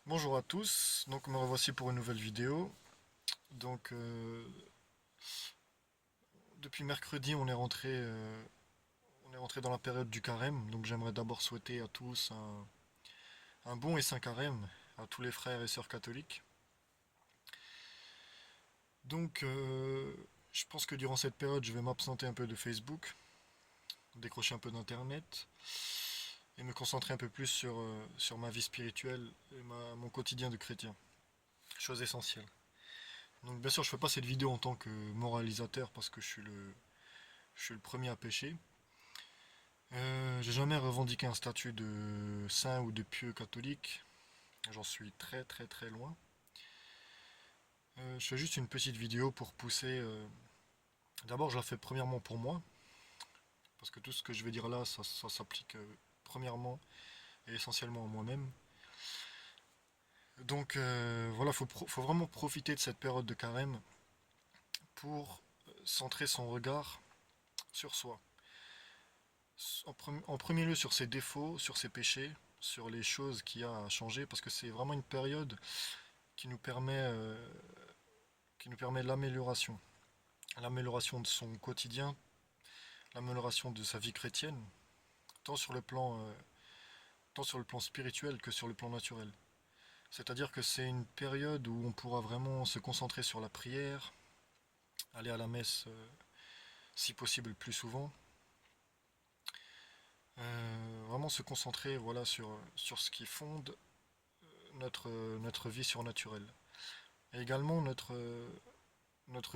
Bonjour à tous, donc me revoici pour une nouvelle vidéo. Donc depuis mercredi on est rentré dans la période du carême, donc j'aimerais d'abord souhaiter à tous un bon et saint carême, à tous les frères et sœurs catholiques. Donc je pense que durant cette période je vais m'absenter un peu de Facebook, décrocher un peu d'internet et me concentrer un peu plus sur ma vie spirituelle et mon quotidien de chrétien, chose essentielle. Donc bien sûr je fais pas cette vidéo en tant que moralisateur parce que je suis le premier à pécher. J'ai jamais revendiqué un statut de saint ou de pieux catholique. J'en suis très très très loin. Je fais juste une petite vidéo pour pousser. D'abord, je la fais premièrement pour moi, parce que tout ce que je vais dire là, ça s'applique premièrement et essentiellement à moi-même. Donc voilà, faut vraiment profiter de cette période de carême pour centrer son regard sur soi. En premier lieu sur ses défauts, sur ses péchés, sur les choses qu'il y a à changer, parce que c'est vraiment une période qui nous permet, euh, qui nous permet l'amélioration. L'amélioration de son quotidien, l'amélioration de sa vie chrétienne, tant sur le plan, euh, tant sur le plan spirituel que sur le plan naturel. C'est-à-dire que c'est une période où on pourra vraiment se concentrer sur la prière, aller à la messe si possible plus souvent, vraiment se concentrer voilà, sur ce qui fonde notre vie surnaturelle. Et également notre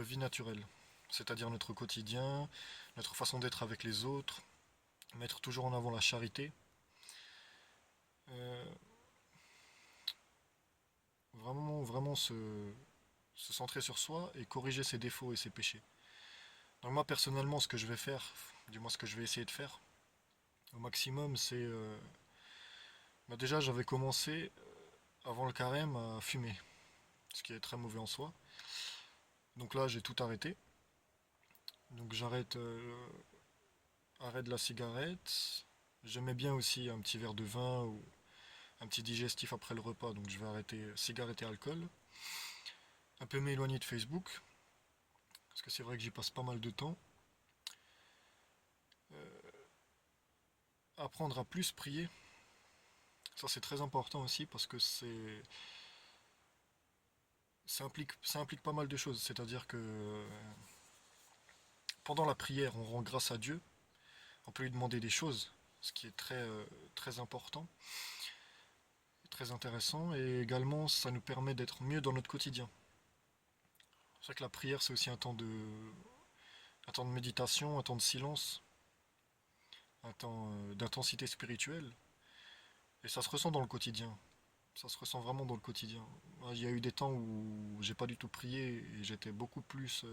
vie naturelle, c'est-à-dire notre quotidien, notre façon d'être avec les autres, mettre toujours en avant la charité, euh, vraiment se centrer sur soi et corriger ses défauts et ses péchés. Donc moi personnellement ce que je vais faire, du moins ce que je vais essayer de faire au maximum c'est déjà j'avais commencé avant le carême à fumer, ce qui est très mauvais en soi. Donc là j'ai tout arrêté. Donc arrête la cigarette. J'aimais bien aussi un petit verre de vin ou un petit digestif après le repas, donc je vais arrêter cigarette et alcool. Un peu m'éloigner de Facebook, parce que c'est vrai que j'y passe pas mal de temps. Apprendre à plus prier, ça c'est très important aussi parce que ça implique pas mal de choses. C'est-à-dire que pendant la prière, on rend grâce à Dieu, on peut lui demander des choses, ce qui est très important, très intéressant, et également ça nous permet d'être mieux dans notre quotidien. C'est vrai que la prière c'est aussi un temps de méditation, un temps de silence, un temps d'intensité spirituelle, et ça se ressent dans le quotidien. Ça se ressent vraiment dans le quotidien. Moi, il y a eu des temps où j'ai pas du tout prié et j'étais beaucoup plus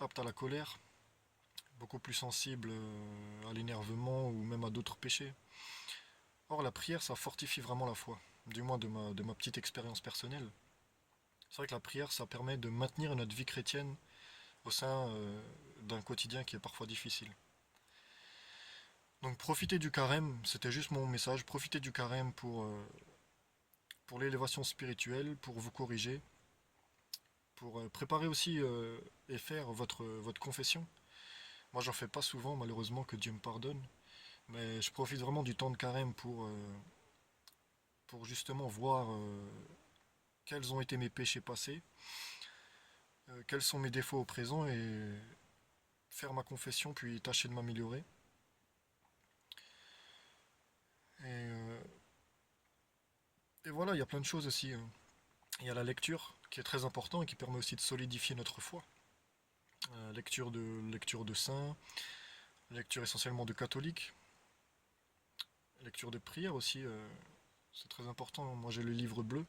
apte à la colère, beaucoup plus sensible à l'énervement ou même à d'autres péchés. Or, la prière, ça fortifie vraiment la foi, du moins de ma petite expérience personnelle. C'est vrai que la prière, ça permet de maintenir notre vie chrétienne au sein d'un quotidien qui est parfois difficile. Donc profitez du carême, c'était juste mon message, profitez du carême pour l'élévation spirituelle, pour vous corriger, pour préparer aussi et faire votre confession. Moi, j'en fais pas souvent, malheureusement, que Dieu me pardonne. Mais je profite vraiment du temps de carême pour justement voir quels ont été mes péchés passés, quels sont mes défauts au présent et faire ma confession, puis tâcher de m'améliorer. Et voilà, il y a plein de choses aussi, hein. Il y a la lecture qui est très important et qui permet aussi de solidifier notre foi. Lecture de saints, lecture essentiellement de catholiques, lecture de prières aussi, c'est très important. Moi j'ai le livre bleu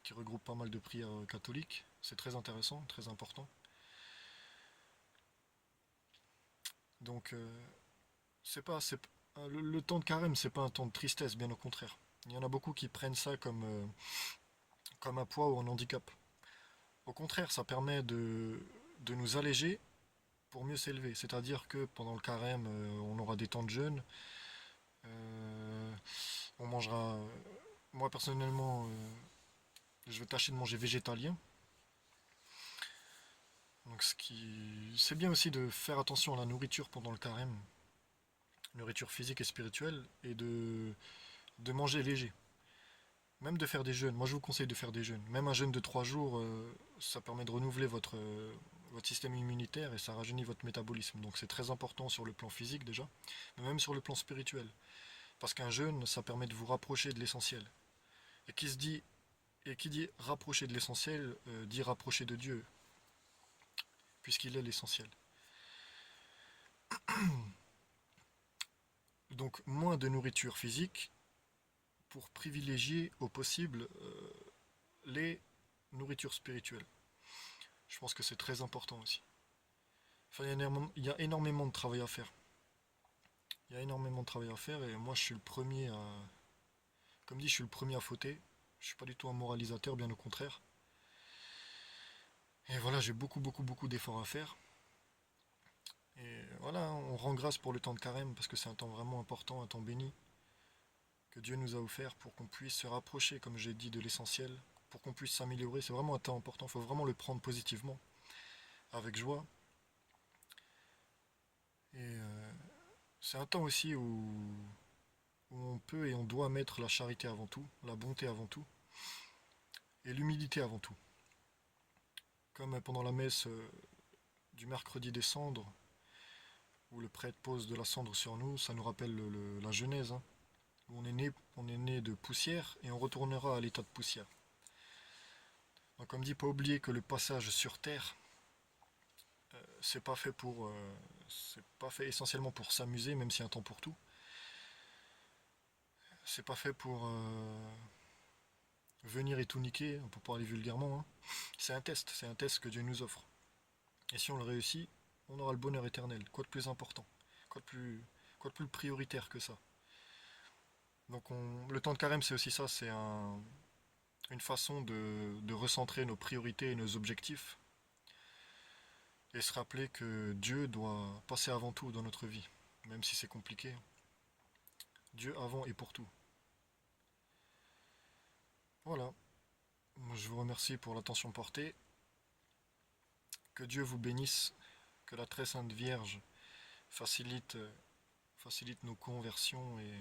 qui regroupe pas mal de prières catholiques. C'est très intéressant, très important. Donc c'est pas, c'est, le temps de carême, c'est pas un temps de tristesse, bien au contraire. Il y en a beaucoup qui prennent ça comme un poids ou un handicap. Au contraire, ça permet de nous alléger pour mieux s'élever. C'est-à-dire que pendant le carême, on aura des temps de jeûne, euh, on mangera Moi personnellement, je vais tâcher de manger végétalien. Donc c'est bien aussi de faire attention à la nourriture pendant le carême, nourriture physique et spirituelle, et de manger léger. Même de faire des jeûnes. Moi je vous conseille de faire des jeûnes. Même un jeûne de 3 jours, ça permet de renouveler votre système immunitaire et ça rajeunit votre métabolisme. Donc c'est très important sur le plan physique déjà, mais même sur le plan spirituel. Parce qu'un jeûne, ça permet de vous rapprocher de l'essentiel. Et qui dit rapprocher de l'essentiel, dit rapprocher de Dieu, puisqu'il est l'essentiel. Donc moins de nourriture physique pour privilégier au possible les nourritures spirituelles. Je pense que c'est très important aussi. Enfin, il y a énormément de travail à faire. Il y a énormément de travail à faire et moi je suis le premier à... Comme dit, je suis le premier à fauter. Je suis pas du tout un moralisateur, bien au contraire. Et voilà, j'ai beaucoup d'efforts à faire. Et voilà, on rend grâce pour le temps de carême parce que c'est un temps vraiment important, un temps béni que Dieu nous a offert pour qu'on puisse se rapprocher, comme j'ai dit, de l'essentiel, pour qu'on puisse s'améliorer. C'est vraiment un temps important, il faut vraiment le prendre positivement, avec joie. Et c'est un temps aussi où on peut et on doit mettre la charité avant tout, la bonté avant tout, et l'humilité avant tout. Comme pendant la messe du mercredi des cendres, où le prêtre pose de la cendre sur nous, ça nous rappelle la Genèse, hein, où on est né de poussière et on retournera à l'état de poussière. Donc comme dit, pas oublier que le passage sur terre, c'est pas fait c'est pas fait essentiellement pour s'amuser, même s'il y a un temps pour tout. C'est pas fait pour venir et tout niquer, pour parler vulgairement, hein. C'est un test que Dieu nous offre. Et si on le réussit, on aura le bonheur éternel. Quoi de plus important? Quoi de plus, quoi de plus prioritaire que ça? Donc le temps de carême, c'est aussi ça, une façon de recentrer nos priorités et nos objectifs et se rappeler que Dieu doit passer avant tout dans notre vie, même si c'est compliqué. Dieu avant et pour tout. Voilà, je vous remercie pour l'attention portée. Que Dieu vous bénisse, que la très sainte Vierge facilite, facilite nos conversions et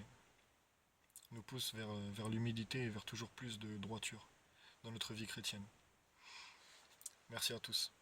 nous pousse vers l'humilité et vers toujours plus de droiture dans notre vie chrétienne. Merci à tous.